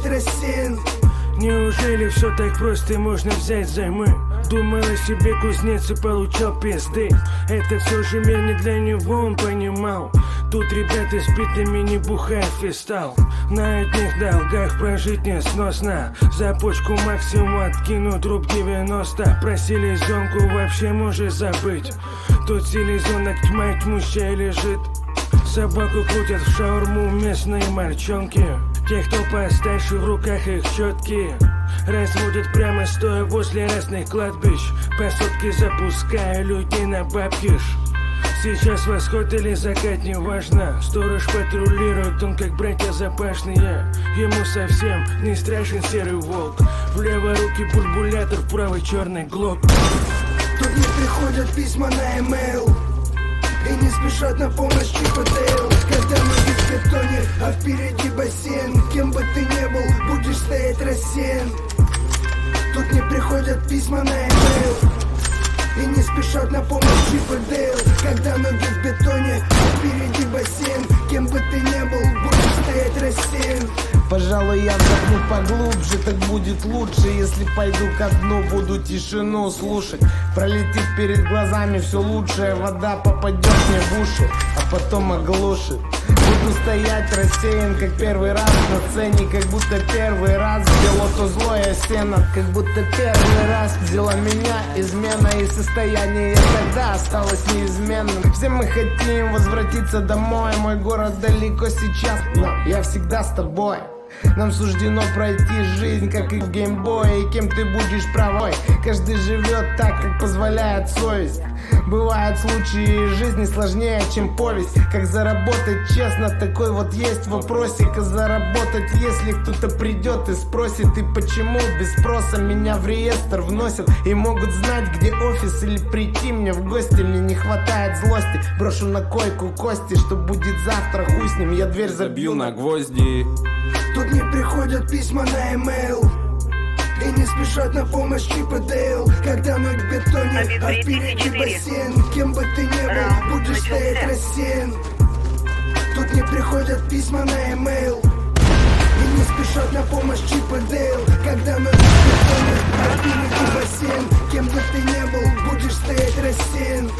рассеян. Неужели все так просто можно взять займы? Думал о себе кузнец и получал пизды. Это все же мир не для него, он понимал. Тут ребята с битами не бухают фистал. На одних долгах прожить несносно. За почку максимум откину труп 90. Про селезенку вообще можешь забыть. Тут селезенок тьма и тьмущая лежит. Собаку крутят в шаурму местные мальчонки. Те, кто постарше, в руках их щетки. Разводят прямо стоя возле разных кладбищ. По сотке запуская людей на бабкиш. Сейчас восход или закат, неважно. Сторож патрулирует, он как братья запашные. Ему совсем не страшен серый волк. В левой руке бульбулятор, в правой черный глок. Тут не приходят письма на e-mail и не спешат на помощь Чип и Дейл. Когда ноги в бетоне, а впереди бассейн. Кем бы ты ни был, будешь стоять рассеян. Тут не приходят письма на e-mail и не спешат на помощь Чип и Дейл. Когда ноги в бетоне, а впереди бассейн. Кем бы ты ни был, будешь стоять рассеян. Пожалуй, я вдохну поглубже, так будет лучше. Если пойду ко дну, буду тишину слушать. Пролетит перед глазами все лучшее. Вода попадет мне в уши, а потом оглушит. Буду стоять рассеян, как первый раз на сцене. Как будто первый раз взяло то злое сено. Как будто первый раз взяла меня измена. И состояние тогда осталось неизменным. Все мы хотим возвратиться домой. Мой город далеко сейчас, но я всегда с тобой. Нам суждено пройти жизнь, как и в геймбое. И кем ты будешь правой? Каждый живет так, как позволяет совесть. Бывают случаи жизни сложнее, чем повесть. Как заработать честно, такой вот есть вопросик. А заработать, если кто-то придет и спросит. И почему без спроса меня в реестр вносят? И могут знать, где офис, или прийти мне в гости. Мне не хватает злости, брошу на койку кости. Что будет завтра, хуй с ним, я дверь забью на гвозди. Тут не приходят письма на e-mail и не спешат на помощь Чип и Дейл. Когда ноги в бетоне, а впереди бассейн. Кем бы ты ни был, будешь стоять рассеян. Тут не приходят письма на e-mail и не спешат на помощь Чип и Дейл. Когда ноги в бетоне, а впереди бассейн. Кем бы ты ни был, будешь стоять рассеян.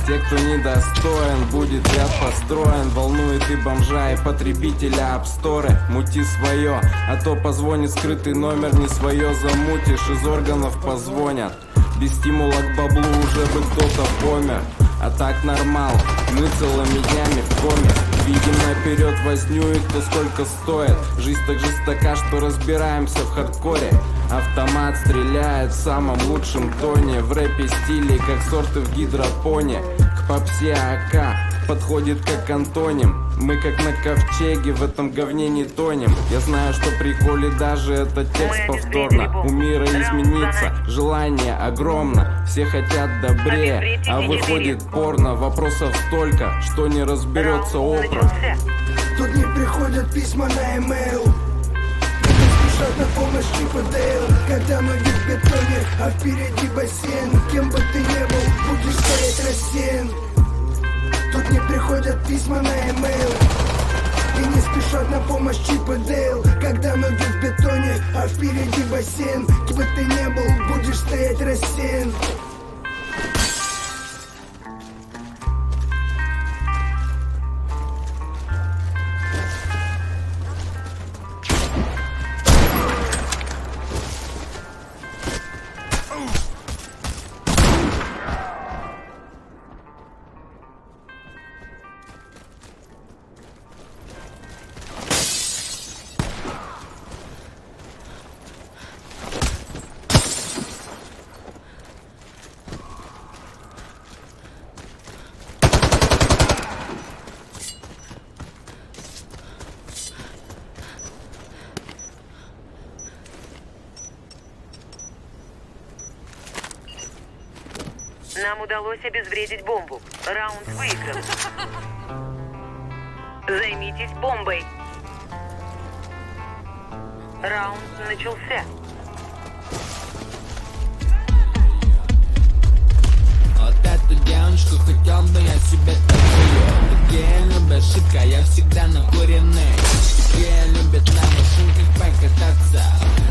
Те, кто недостоин, будет ряд построен. Волнует и бомжа, и потребителя апсторы. Мути свое, а то позвонит скрытый номер. Не свое замутишь, из органов позвонят. Без стимула к баблу уже бы кто-то помер. А так нормал, мы целыми днями в коме. Видим наперед возню и кто сколько стоит. Жизнь так жестока, что разбираемся в хардкоре. Автомат стреляет в самом лучшем тоне. В рэпе стиле, как сорты в гидропоне. К попсе АК подходит как антоним. Мы как на ковчеге, в этом говне не тонем. Я знаю, что при холе даже этот текст повторно. У мира измениться, желание огромно. Все хотят добрее, а выходит порно. Вопросов столько, что не разберется опра. Тут не приходят письма на e-mail и не спешат на помощь Чип и Дейл. Когда ноги в бетоне, а впереди бассейн. Кем бы ты ни был, будешь стоять рассеян. Тут не приходят письма на e-mail и не спешат на помощь Чип и Дейл. Когда ноги в бетоне, а впереди бассейн. Кем бы ты ни был, будешь стоять рассеян. Нам удалось обезвредить бомбу. Раунд выигран. Займитесь бомбой. Раунд начался. эту девочку хотел бы я себе такую. Такие любят шика, я всегда накуренный. Такие любят на машинках покататься,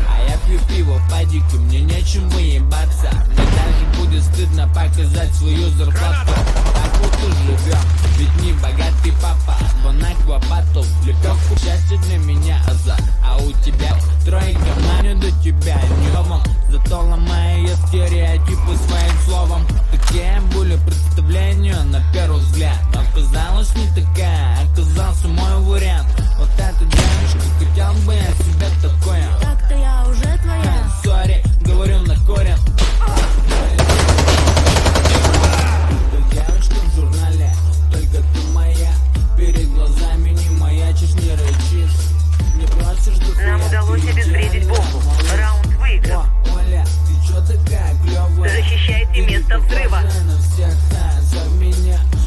а я пью пиво в падике, мне нечем выебаться. Мне даже будет стыдно показать свою зарплату. Так вот и живем, ведь не богатый папа. Вон аквапатов, лепешку, счастье для меня азарт. А у тебя тройка, маню до тебя небом. Зато ломаю я стереотипы своим словом. Такие были представления на первый взгляд, но оказалось не такая, оказался мой вариант. Вот эту девочку хотел бы я себе такое. Так-то я уже твоя. Сори, говорю на корень. Ты девочка в журнале, только ты моя. Перед глазами не маячишь, не рычишь, не просишь духу. Нам удалось обезвредить бомбу. Раунд выигран. Оля, ты чё такая клёвая? Защищайте место взрыва.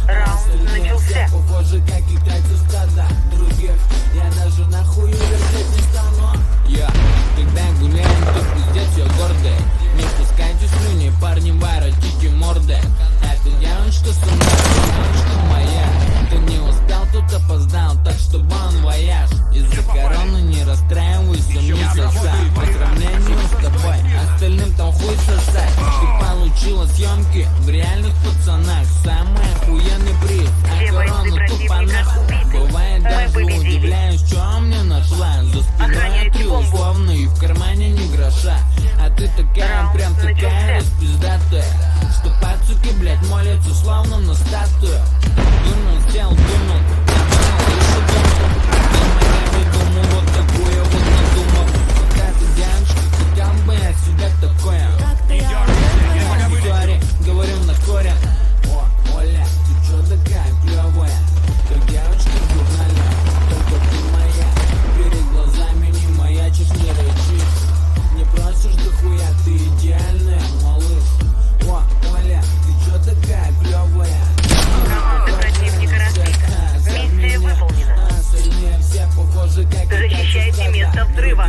Раунд начался. Похоже, как и тратил стада других. Я даже нахуй вертеть не стану. Я, когда гуляем, то пиздец, я гордый. Не пускайте слюни, парни, воротите морды. Это девочка со мной, девочка моя. Ты не успел, тут опоздал, так что бон вояж. Из-за короны не расстраивайся, не соса. По сравнению с тобой, остальным там хуй сосать. Ты получила съемки в реальных пацанах. Самый охуенный приз, а корону тупо нахуй. Бывает даже удивляюсь, что мне нашла. За спиной три условно и в кармане ни гроша. А ты такая, прям такая распиздатая, что пацуки, блять, молятся словно на статую. Дунул, сел, дунул, еще дунул. Ты моя, придумал вот такую вот надумал. Вот эта девочка, хотел бы я себе такое. Так-то я уже твоя. Сори, говорю на корень. О, Оля, ты чё такая клёвая? Как девочка в журнале, только ты моя. Перед глазами не маячишь, не рычишь, не просишь дохуя, ты идеальная, малыш. О, Оля, ты чё такая клёвая? Команда противника разбита. Миссия выполнена. Остальные все похожи, как и Защищайте место взрыва.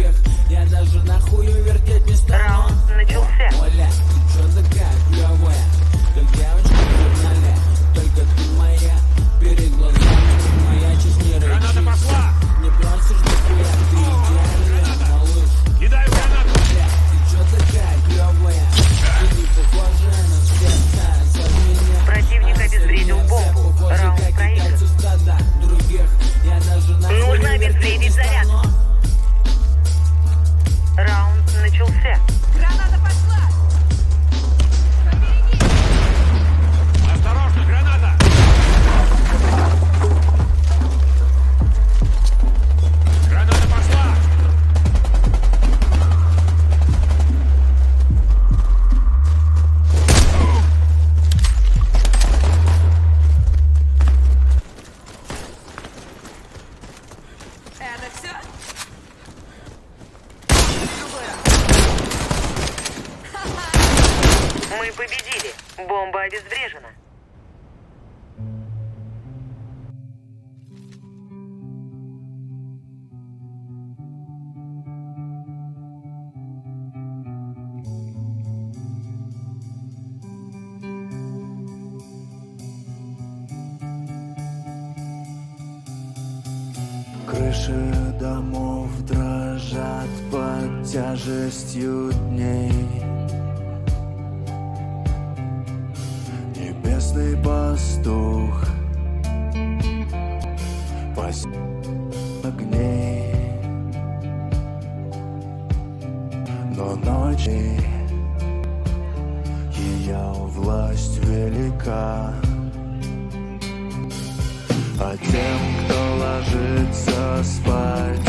я даже нахую вертеть не стану. Раунд начался. Оля, ты чё такая клёвая? Как девочка в журнале, только ты моя. Перед глазами не маячишь, не рычишь, не просишь дохуя, ты идеальная, малыш. Кидаю гранату! Оля, ты чё такая клёвая? Ты не похожа на всех, за меня. Противник обезвредил бомбу. Раунд проигран. Нужно обезвредить заряд. Раунд начался. Граната пошла. Осторожно, граната! Граната пошла! Это все? Мы победили. Бомба обезврежена. Крыши домов дрожат под тяжестью дней. Небесный пастух пасет огней, но ночи ее власть велика. А тем, кто ложится спать,